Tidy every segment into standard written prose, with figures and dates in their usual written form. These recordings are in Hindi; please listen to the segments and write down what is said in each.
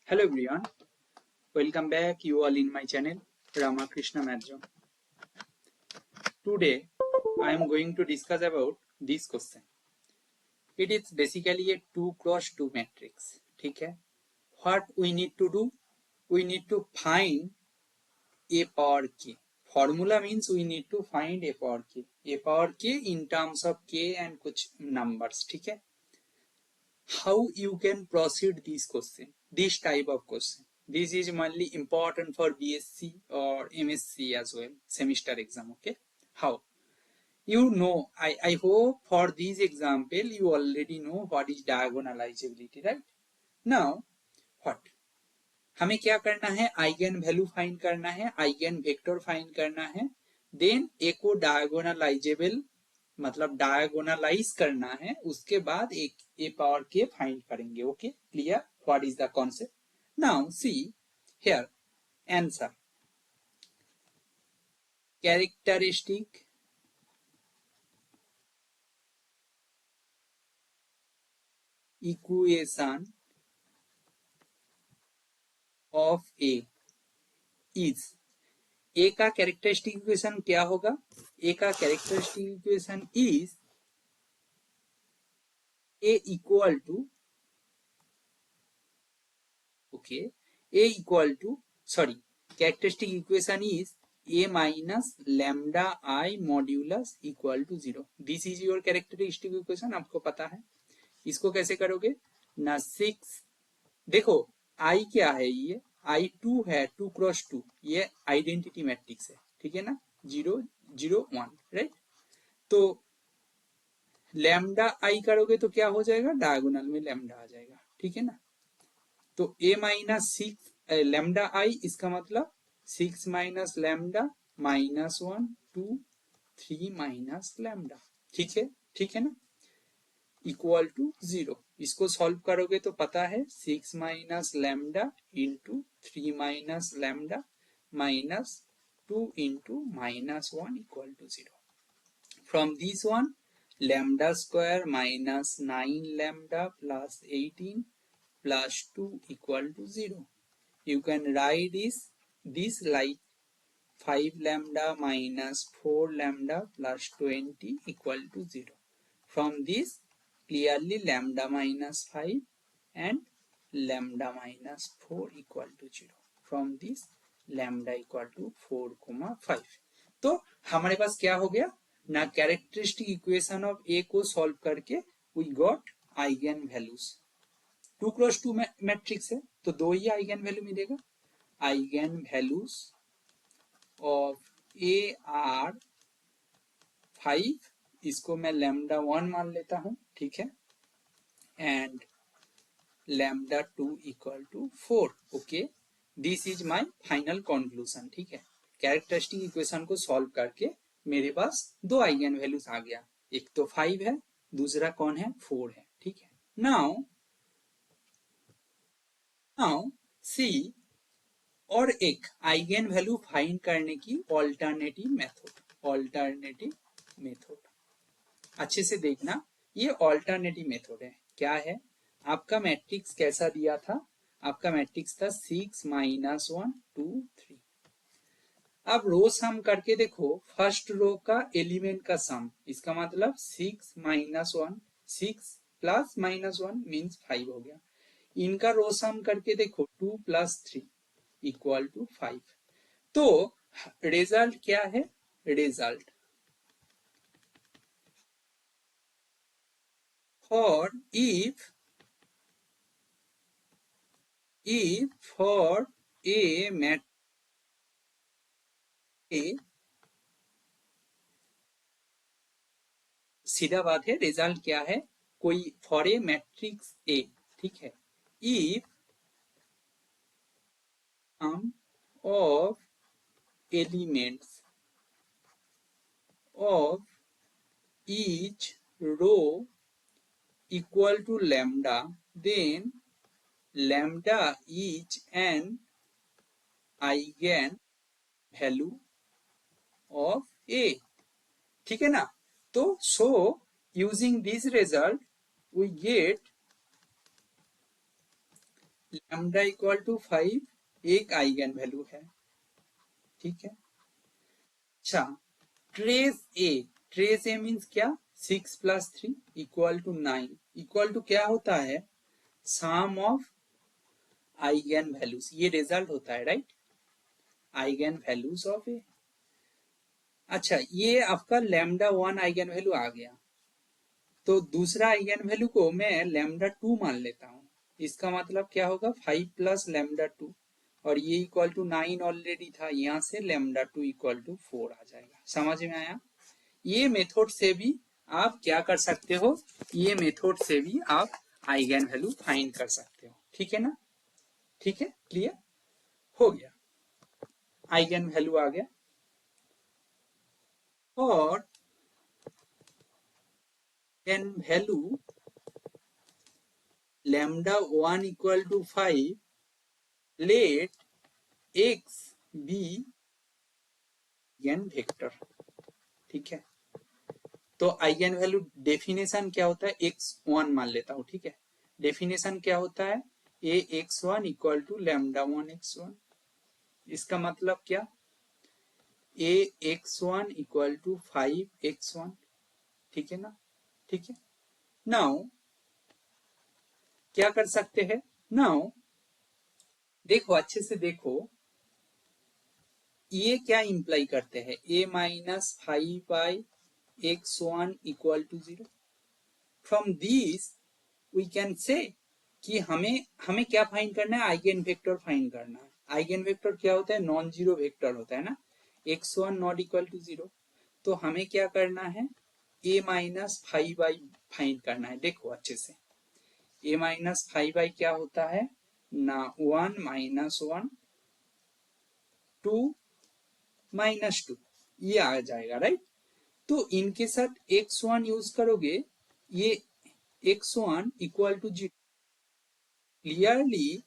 Hello everyone, welcome back you all in my channel Ramakrishna Math Zone. Today I am going to discuss about this question. It is basically a 2 cross 2 matrix. ठीक है? What we need to do? We need to find a power k. Formula means we need to find a power k. A power k in terms of k and कुछ numbers. ठीक है? How you can proceed this question, this type of question. This is mainly important for BSc or MSc as well, semester exam. Okay, how you know, I hope for this example you already know what is diagonalizability, right? Now what हमें क्या करना है, आइगन वैल्यू फाइंड करना है, आइगन वेक्टर फाइंड करना है, देन ए को डायगोनलाइजेबल मतलब डायगोनलाइज करना है, उसके बाद एक ए पावर के फाइंड करेंगे. Okay, clear what is the concept? Now see here answer. Characteristic equation of A is, A का कैरेक्टरिस्टिक इक्वेशन क्या होगा? ए का characteristic equation is A equal to, okay, A equal to, sorry, characteristic equation is a minus lambda I modulus equal to 0. This is your characteristic equation. आपको पता है इसको कैसे करोगे ना. 6 देखो I क्या है, ये I2 है, 2 क्रॉस 2, ये आइडेंटिटी मैट्रिक्स है. ठीक है ना, 0 0 1, राइट. तो लैम्डा I करोगे तो क्या हो जाएगा, डायगोनल में लैम्डा आ जाएगा. ठीक है ना, तो a माइनस 6 लैम्डा I, इसका मतलब 6 minus lambda minus 1 2 3 minus lambda. ठीक है, ठीक है ना, इक्वल टू 0. इसको सॉल्व करोगे तो पता है 6 minus lambda into 3 minus lambda minus 2 into minus 1 equal to 0. From this one lambda square minus 9 lambda plus 18 plus 2 equal to 0. You can write this like 5 lambda minus 4 lambda plus 20 equal to 0. From this clearly lambda minus 5 and lambda minus 4 equal to 0. From this lambda equal to 4, 5. तो हमारे पास क्या हो गया ना, कैरेक्टरिस्टिक इक्वेशन ऑफ ए को सॉल्व करके we got eigen values. 2 cross 2 matrix है तो दो ही आइगन वैल्यू मिलेगा. Eigen values of A R 5, इसको मैं लैम्डा 1 मान लेता हूं. ठीक है, and lambda 2 equal to 4. Okay, this is my final conclusion. ठीक है, कैरेक्टरिस्टिक इक्वेशन को सॉल्व करके मेरे पास दो आइगन वैल्यूज आ गया. एक तो 5 है, दूसरा कौन है, 4 है. ठीक है, नाउ सी और एक आइगन वैल्यू फाइंड करने की ऑल्टरनेटिव मेथड. अच्छे से देखना, ये ऑल्टरनेटिव मेथड है. क्या है, आपका मैट्रिक्स कैसा दिया था, आपका मैट्रिक्स था 6 माइनस 1 2 3. अब रो सम करके देखो, फर्स्ट रो का एलिमेंट का सम, इसका मतलब 6 माइनस 1, 6 प्लस माइनस 1 मीन्स 5 हो गया. इनका रो सम करके देखो 2 प्लस 3 इक्वल टू 5. तो रिजल्ट क्या है, result for if for a matrix सीधा बात है, रिजल्ट क्या है, कोई फॉर ए मैट्रिक्स ए. ठीक है, if sum of elements of each row equal to lambda, then lambda is an eigen value of A. ठीक है ना, तो so using this result we get lambda equal to 5 एक आइगन वैल्यू है, ठीक है। अच्छा, ट्रेस ए मीन्स क्या, 6 plus 3 equal to 9, equal to क्या होता है, सम ऑफ आइगन वैल्यूज, ये रिजल्ट होता है, right, eigen values of A. अच्छा, ये आपका लैम्डा 1 आइगन वैल्यू आ गया, तो दूसरा आइगन वैल्यू को मैं लैम्डा 2 मान लेता हूँ। इसका मतलब क्या होगा, 5 प्लस लैम्डा 2, और ये इक्वल टू 9 ऑलरेडी था, यहाँ से लैम्डा 2 इक्वल टू 4 आ जाएगा। समझ में आया। ये मेथड से भी आप क्या कर सकते हो, ये मेथड से भी आप आइगन वैल्यू फाइंड कर सकते हो, ठीक है ना। ठीक है, क्लियर हो गया, आइगन वैल्यू आ गया। और eigen value lambda 1 equal to 5, let x be eigen vector, ठीक है। तो आइगन वैल्यू डेफिनेशन क्या होता है, x1 मान लेता हूं, ठीक है। डेफिनेशन क्या होता है, A x one equal to lambda 1 x1। इसका मतलब क्या, A x one equal to 5x1, ठीक है ना। ठीक है, नाउ क्या कर सकते हैं, नाउ देखो अच्छे से देखो, ये क्या इंप्लाई करते हैं, A minus 5/x1 equal to 0। From this we can say कि हमें हमें क्या फाइंड करना है, आइगन वेक्टर फाइंड करना है। आइगन वेक्टर क्या होता है, नॉन जीरो वेक्टर होता है ना, x1 नॉट इक्वल टू 0। तो हमें क्या करना है, a माइनस 5/, फाइंड करना है। देखो अच्छे से, a माइनस 5/, क्या होता है ना, 1 माइनस 1 2 माइनस 2, ये आ जाएगा, राइट। तो इनके साथ x1 यूज करोगे, ये x1 equal to 0, clearly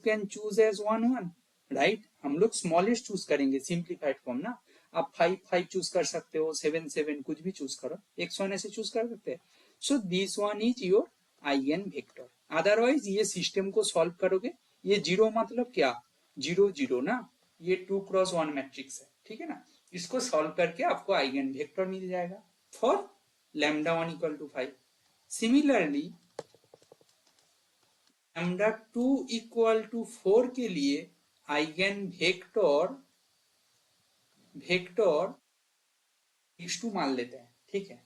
can choose as 1 1, right. हम लोग स्मॉलेस्ट चूज करेंगे, सिंप्लीफाइड फॉर्म ना। आप 5 5 चूज कर सकते हो, 7 7 कुछ भी चूज करो, x1 ऐसे चूज कर सकते हैं। So this one is your eigen vector. Otherwise ये सिस्टम को सॉल्व करोगे, ये जीरो मतलब क्या, 0 0 ना, ये 2x1 मैट्रिक्स है, ठीक है ना। इसको सॉल्व करके आपको आइगन वेक्टर मिल जाएगा for lambda 1 equal to 5। Similarly lambda 2 equal to 4 के लिए आइगन वेक्टर वेक्टर x2 मान लेते हैं, ठीक है।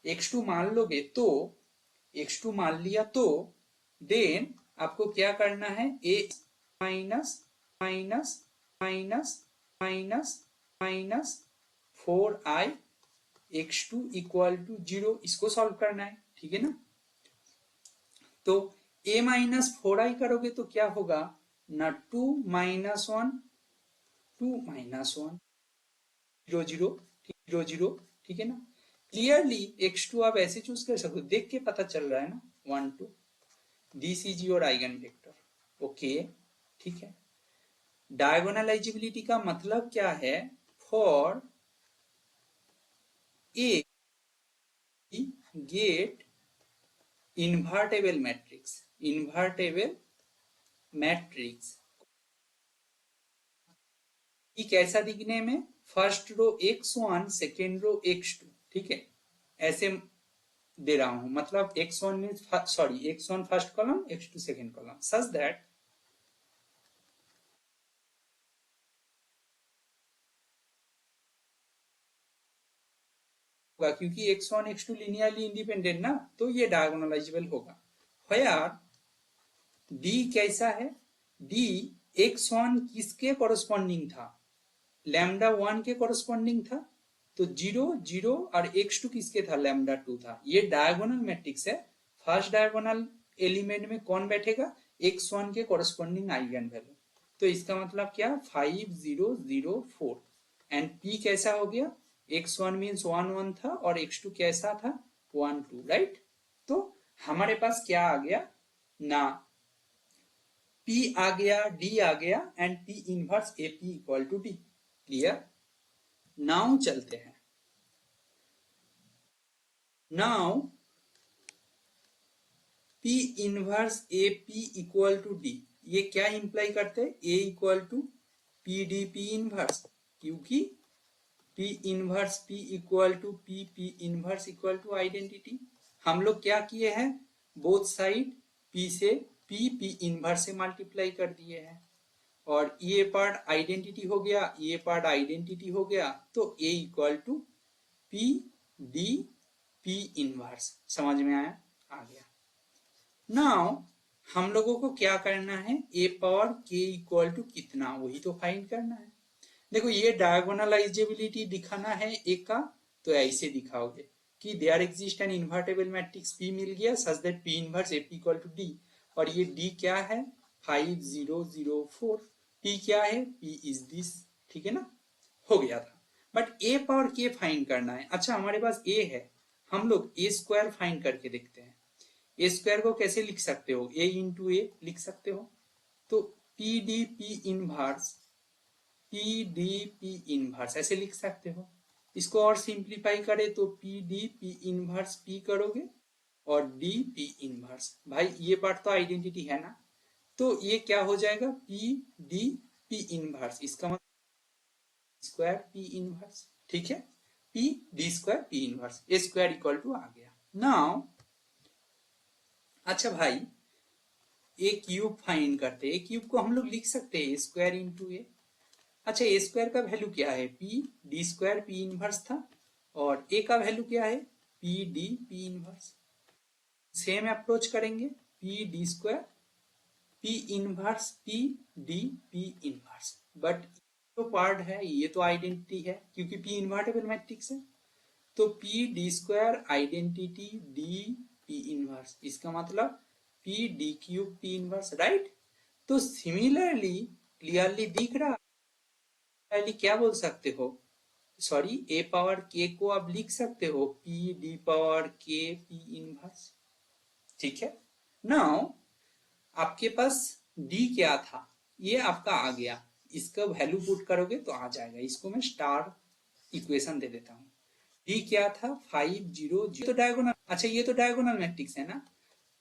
x2 मान लोगे तो, x2 मान लिया तो देन आपको क्या करना है, a minus minus minus minus minus 4i x2 equal to 0, इसको सॉल्व करना है, ठीक है ना। तो a माइनस 4i करोगे तो क्या होगा ना, 2 माइनस 1 2 माइनस 1 0 0 0 0, ठीक है ना। क्लियरली x2 आप ऐसे चूज कर सकते हो, देख के पता चल रहा है ना, 1 2, this is your eigen vector, okay, ठीक है। डायगोनलाइजिबिलिटी का मतलब क्या है, for a get invertible matrix, invertible matrix की कैसा दिखने में, first row x1 second row x2, ठीक है, ऐसे दे रहा हूं, मतलब x1 means sorry x1 first column x2 second column, such that होगा, क्योंकि x1 x2 लिनियरली इंडिपेंडेंट ना, तो ये डायगोनलाइजेबल होगा। व्हेयर d कैसा है, d x1 किसके कॉरेस्पॉन्डिंग था, लैम्डा 1 के कॉरेस्पॉन्डिंग था, तो 0 0, और x2 किसके था, लैम्डा 2 था। ये डायगोनल मैट्रिक्स है, फर्स्ट डायगोनल एलिमेंट में कौन बैठेगा, x1 के कॉरेस्पॉन्डिंग आइगन वैल्यू। तो इसका मतलब क्या, 5 0 0 4, एंड p कैसा हो गया, x1 मीन्स 1 1 था, और x2 कैसा था, 1 2, राइट। तो हमारे पास क्या आ गया ना, p आ गया, d आ गया, and p inverse ap equal to d, clear. Now चलते हैं, now P inverse A P equal to D, ये क्या इंप्लाई करते हैं? A equal to P D P inverse, क्योंकि P inverse P equal to P inverse equal to identity. हम लोग क्या किए हैं? बोथ साइड P से P इनवर्स से मल्टीप्लाई कर दिए हैं, और ये पार्ट आइडेंटिटी हो गया, ये पार्ट आइडेंटिटी हो गया, तो A equal to P D P inverse. समझ में आया? आ गया। नाउ हम लोगों को क्या करना है? A power K equal to कितना, वही तो फाइंड करना है। देखो, ये डायगोनलाइजेबिलिटी दिखाना है ए का, तो ऐसे दिखाओगे कि there exist an invertible matrix P मिल गया such that P inverse AP equal to D, और ये D क्या है? 5004। P क्या है? P is this. ठीक है ना? हो गया था। But A power K find करना है। अच्छा, हमारे पास A है, हम लोग A स्क्वायर फाइंड करके देखते हैं। A स्क्वायर को कैसे लिख सकते हो? A इंटू A लिख सकते हो। तो P D P inverse, P D P inverse ऐसे लिख सकते हो। इसको और सिंप्लीफाई करें तो P D P inverse P करोगे और डी पी इनवर्स। भाई ये पार्ट तो आइडेंटिटी है ना, तो ये क्या हो जाएगा? पी डी पी इनवर्स, इसका मतलब स्क्वायर पी इनवर्स। ठीक है, P D square P inverse, A square equal to आ गया। नाउ अच्छा भाई, ए क्यूब फाइंड करते हैं। ए क्यूब को हम लोग लिख सकते हैं स्क्वायर इंटू ए। अच्छा, ए स्क्वायर का वैल्यू क्या है? P D square P inverse था, और ए का वैल्यू क्या है? P D P inverse. Same approach करेंगे, P D square P inverse P D P inverse. But तो पार्ट है, ये तो आइडेंटिटी है क्योंकि पी इन्वर्टेबल मैट्रिक्स है, तो P D square identity D P inverse, इसका मतलब P D cube P inverse, right? तो सिमिलरली क्लियरली दिख रहा है, क्या बोल सकते हो? सॉरी, ए पावर के को आप लिख सकते हो पी डी पावर के पी इनवर्स। ठीक है, नाउ आपके पास डी क्या था? ये आपका आ गया, इसका वैल्यू पुट करोगे तो आ जाएगा। इसको मैं स्टार इक्वेशन दे देता हूँ। डी क्या था? 500। तो डायगोनल, अच्छा ये तो डायगोनल मैट्रिक्स है ना,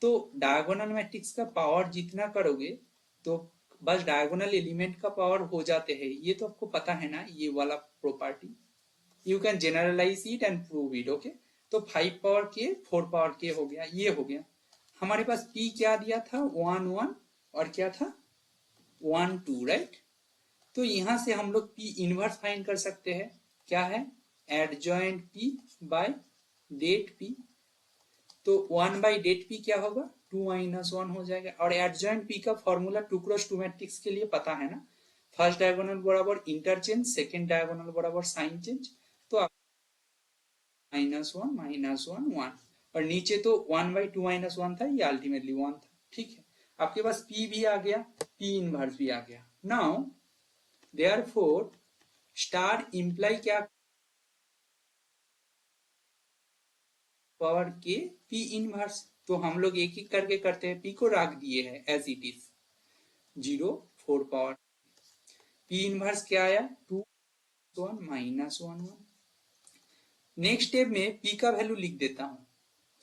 तो डायगोनल मैट्रिक्स का पावर जितना करोगे तो बस डायगोनल एलिमेंट का पावर हो जाते हैं। ये तो आपको पता है ना, ये वाला property. You can generalize it and prove it. Okay, तो 5 पावर के 4 पावर के हो गया, ये हो गया। हमारे पास P क्या दिया था? 1 1, और क्या था? 1 2, राइट? तो यहां से हम लोग P इनवर्स फाइंड कर सकते हैं। क्या है? Adjoint P by det P। तो 1 बाई डेट P क्या होगा? 2 माइनस 1 हो जाएगा। और एडजॉइंट P का फॉर्मूला 2 क्रॉस 2 मैट्रिक्स के लिए पता है ना, फर्स्ट डायगोनल बराबर इंटरचेंज, सेकेंड डायगोनल बराबर साइन चेंज। तो -1 -1 1, और नीचे तो 1 बाई 2 माइनस 1 था, ये अल्टीमेटली 1 था। ठीक है, आपके पास P भी आ गया, P इनवर्स भी आ गया। नाउ देयरफॉर स्टार इंप्लाई क्या? पावर के P इनवर्स। तो हम लोग एक एक करके करते हैं। P को रख दिए है as it is, 0 4 power. P inverse क्या आया? 2 1 -1 1। नेक्स्ट स्टेप में P का वैल्यू लिख देता हूं,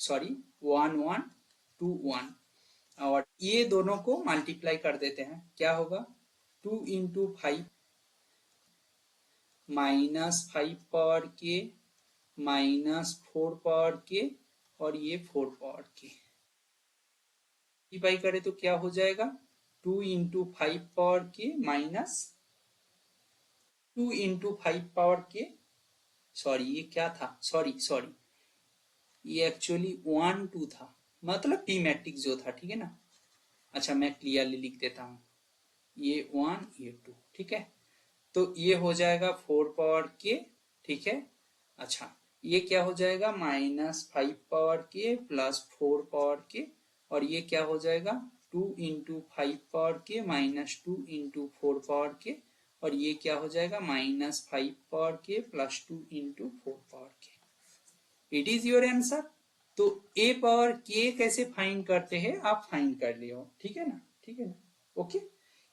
सॉरी 1 1 2 1, और ये दोनों को मल्टीप्लाई कर देते हैं। क्या होगा? 2 इंटू 5 -5 पावर के -4 पावर के, और ये 4 पावर के मल्टीप्लाई करें तो क्या हो जाएगा? 2 इंटू 5 पावर के माइनस 2 इंटू 5 पावर के, सॉरी ये क्या था? सॉरी ये एक्चुअली 1 2 था, मतलब P मैट्रिक्स जो था। ठीक है ना? अच्छा, मैं क्लियरली लिख देता हूं, ये 1 ये 2। ठीक है, तो ये हो जाएगा 4 पावर के। ठीक है, अच्छा ये क्या हो जाएगा? -5 पावर के प्लस 4 पावर के, और ये क्या हो जाएगा? 2 इंटू 5 पावर के माइनस 2 इंटू 4 पावर के, और ये क्या हो जाएगा? -5 पावर के प्लस 2 इंटू 4 पावर के। It is your answer. तो ए पावर के कैसे फाइंड करते हैं आप फाइंड कर लियो। ठीक है ना? ठीक है ना? ओके,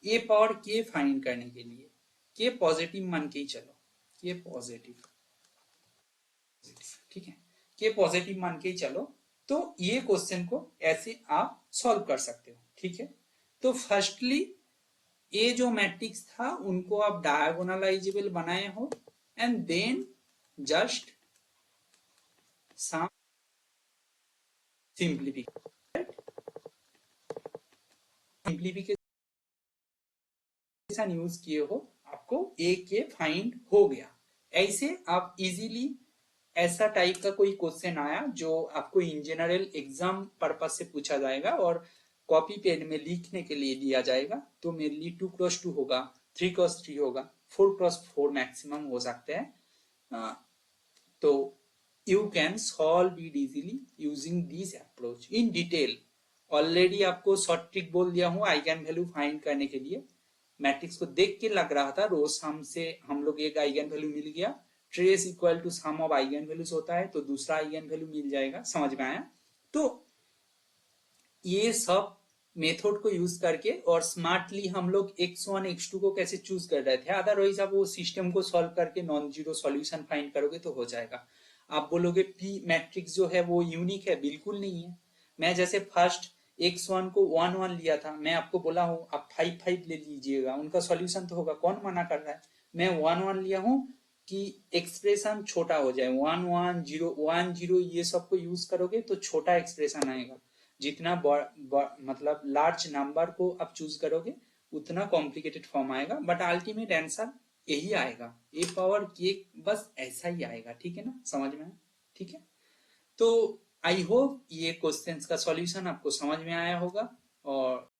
ए पावर के फाइंड करने के लिए के पॉजिटिव मान के ही चलो, के पॉजिटिव। ठीक है, के पॉजिटिव मान के ही चलो। तो ये क्वेश्चन को ऐसे आप सॉल्व कर सकते हो, ठीक है। तो फर्स्टली ये जो मैट्रिक्स था उनको आप डायगोनलाइजेबल बनाए हो and then just some simplification use किए हो, आपको ए के फाइंड हो गया। ऐसे आप इजीली ऐसा टाइप का कोई क्वेश्चन आया जो आपको इन जनरल एग्जाम पर्पज से पूछा जाएगा और कॉपी पेन में लिखने के लिए दिया जाएगा, तो मेनली 2x2 होगा, 3x3 होगा, 4x4 मैक्सिमम हो सकते हैं। तो you can solve it easily using this approach in detail. Already आपको शॉर्ट ट्रिक बोल दिया हूँ आइगन वैल्यू फाइंड करने के लिए। मैट्रिक्स को देख के लग रहा था रो सम से हम लोग एक आइगन वैल्यू मिल गया, trace equal to sum of eigen values होता है तो दूसरा आइगन वैल्यू मिल जाएगा, समझ में आया। तो ये सब मेथड को यूज करके और स्मार्टली हम लोग x1 x2 को कैसे चूज कर रहे थे, अदरवाइज आप वो सिस्टम को सॉल्व करके नॉन जीरो सॉल्यूशन फाइंड करोगे तो हो जाएगा। आप बोलोगे पी मैट्रिक्स जो है वो यूनिक है, बिल्कुल नहीं है। मैं जैसे फर्स्ट x1 को 1 1 लिया था, मैं आपको बोला हूं आप 5 5 ले लीजिएगा, उनका सॉल्यूशन तो होगा, कौन मना कर रहा है। मैं 1 1 लिया हूं कि एक्सप्रेशन छोटा हो जाए, 1 1 0 1 0 ये सब को यूज करोगे तो छोटा एक्सप्रेशन आएगा। जितना मतलब लार्ज नंबर को आप चूज करोगे उतना कॉम्प्लिकेटेड फॉर्म आएगा, बट अल्टीमेट आंसर यही आएगा, ए पावर के, बस ऐसा ही आएगा, ठीक है ना, समझ में, ठीक है। तो आई होप ये क्वेश्चंस का सॉल्यूशन आपको समझ में आया होगा और